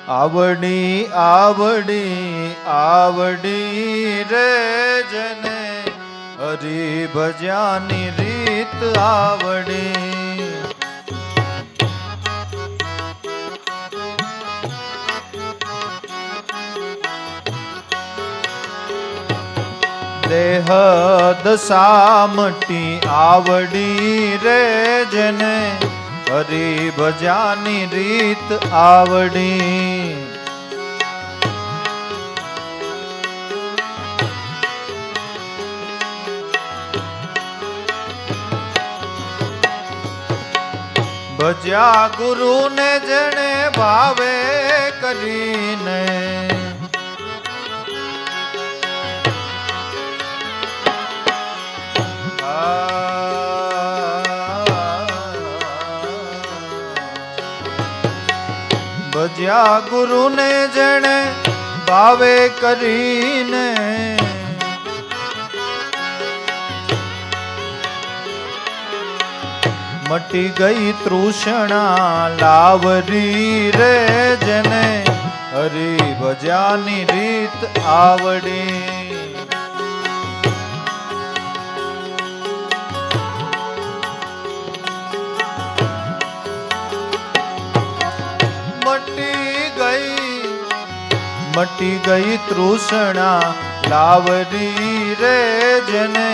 આવડી આવડી આવડી રે જને હરી ભજ્યાની રીત આવડી. દેહ દશામટી આવડી રે જને હરી ભજ્યાની રીત આવડી. ભજ્યા ગુરુને જેણે ભાવે કરીને ભજ્યા ગુરુને જેણે ભાવે કરીને મટી ગઈ તૃષ્ણા લાવરી રે જેને હરી ભજ્યાની રીત આવડી. મટી ગઈ તૃષ્ણા લાવરી રે જેને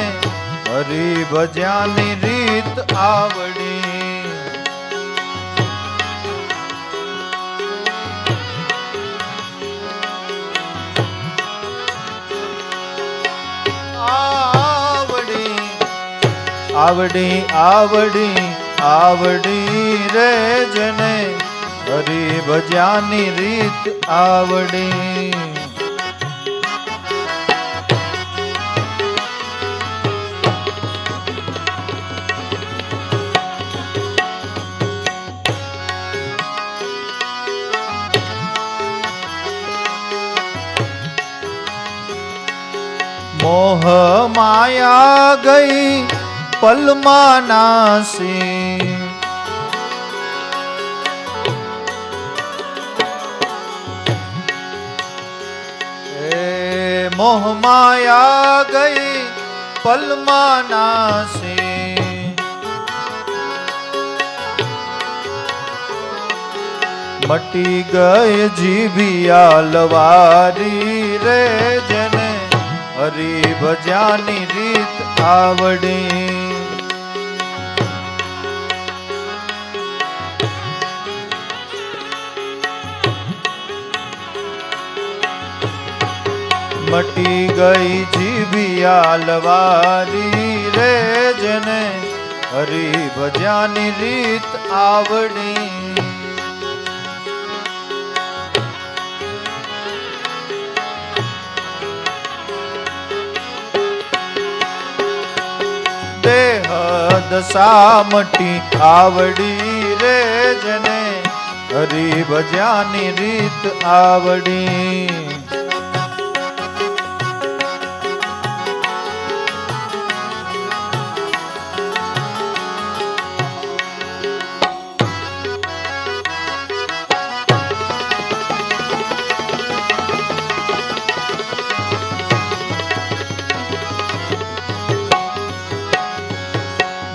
હરી ભજ્યાની રીત આવડી. આવડી આવડી આવડી રે જેને હરી ભજ્યાની રીત આવડી. મોહ માયા ગઈ પલમાં નાસી મોહ માયા ગઈ પલમાં નાસી. મટી ગઈ જીભિયા લવારી રે જેને હરી ભજ્યાની રીત આવડી. મટી ગઈ જીભિયા લવારી રે જેને હરી ભજ્યાની રીત આવડી. દેહ દશામટી આવડી રે જેને હરી ભજ્યાની રીત આવડી.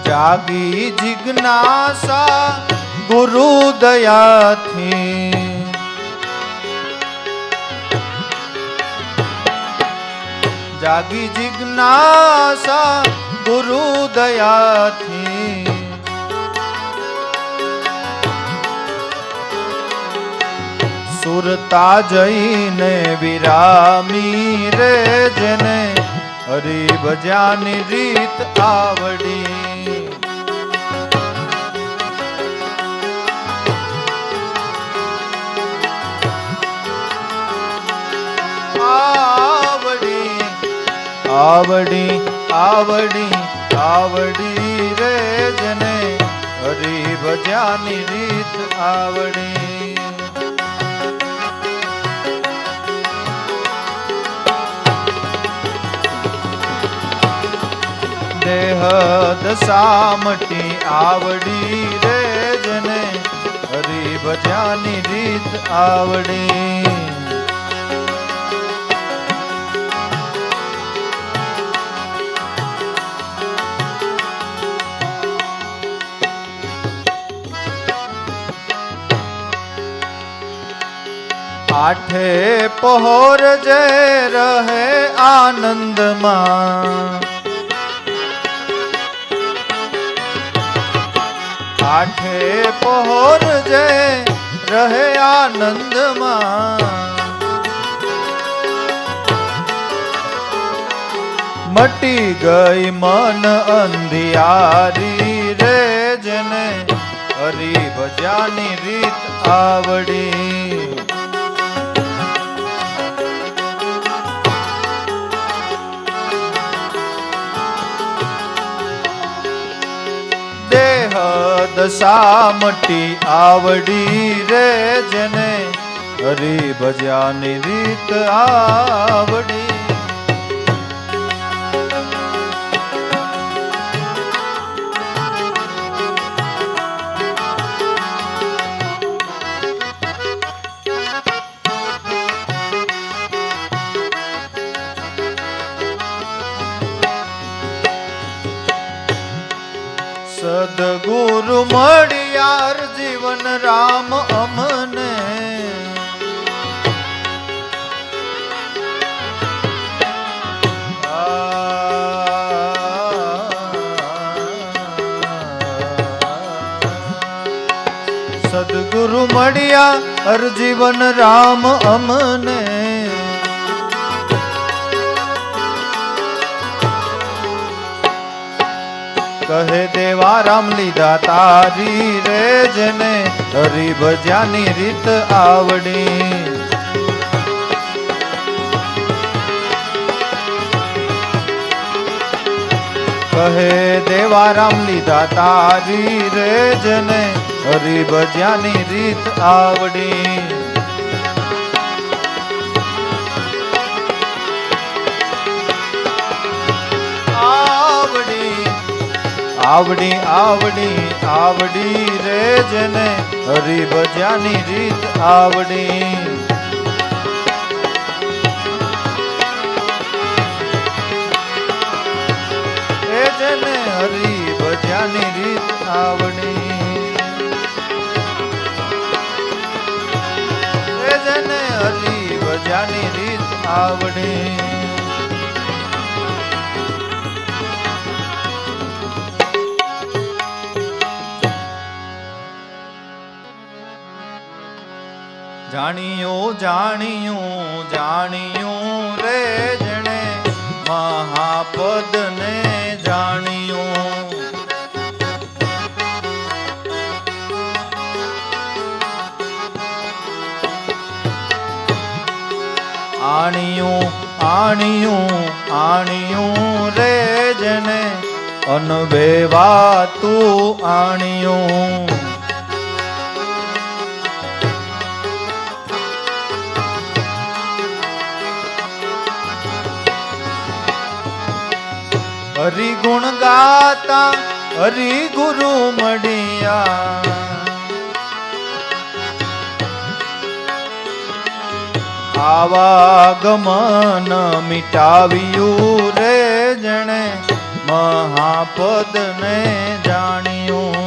જાગી જિજ્ઞાસા ગુરુ દયાથી જાગી જિજ્ઞાસા ગુરુ દયાથી સુરતા જઈને વિરામી રે જેને હરી ભજ્યાની રીત આવડી. આવડી આવડી આવડી રે જેને હરી ભજ્યાની રીત આવડી. દેહ દશામટી આવડી રે જેને હરી ભજ્યાની રીત આવડી. આઠે પહોર જે રહે આનંદમાં, આઠે પહોર જે રહે આનંદમાં, મટી ગઈ મન અંધિયારી રે જેને હરી ભજ્યાની રીત આવડી. દશા મટી આવડી રે જેને હરી ભજ્યાની રીત આવડી. સદગુરુ મળ્યાર જીવન રામ અમને, સદગુરુ મળ્યા જીવન રામ અમને, કહે દેવા રામ લીધા તારી રે જેને હરી ભજ્યાની રીત આવડી. કહે દેવા રામ લીધા તારી રે જેને હરી ભજ્યાની રીત આવડી. આવડી આવડી આવડી રે જેને હરી ભજ્યાની રીત આવડી. એ જેને હરી ભજ્યાની રીત આવડી. એ જેને હરી ભજ્યાની રીત આવડી. જાણ્યું જાણ્યું જાણ્યું રે જેણે મહાપદને જાણ્યું. આણ્યું આણ્યું આણ્યું રે જેને અનભેવાતું આણ્યું. હરિ ગુણ ગાતા હરિ ગુરુ મળ્યા, આવાગમન મિટાવ્યું રે જેણે મહાપદને જાણ્યું.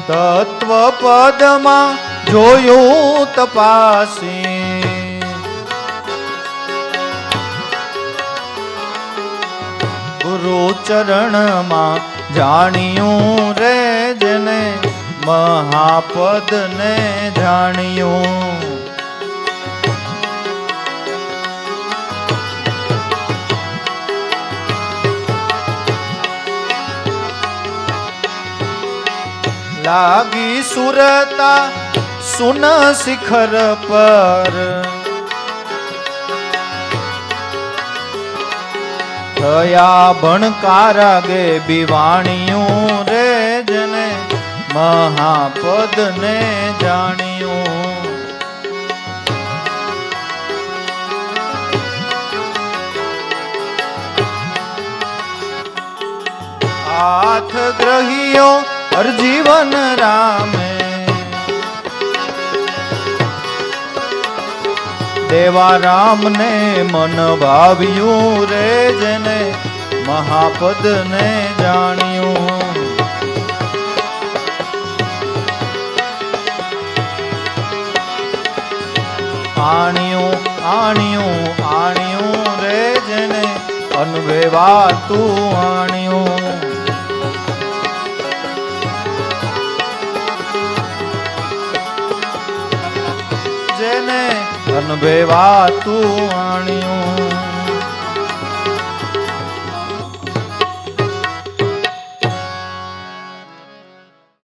તત્વ પદમાં જોયું તપાસી, ગુરુ ચરણમાં જાણ્યું રે જેને મહાપદને જાણ્યું. લાગી સુરતા સુન શિખર પર, થયા ભણકારાગે બિવાણિયું રે જેને મહાપદને જાણ્યું. હાથ ગ્રહિયો હરજીવન રામે દેવા રામને મન ભાવ્યું રે જેને મહાપદ ને જાણ્યું આણ્યું આણ્યું આણ્યું રે જેને અનભેવાતું આણ્યું જેને અનભેવાતું આણ્યું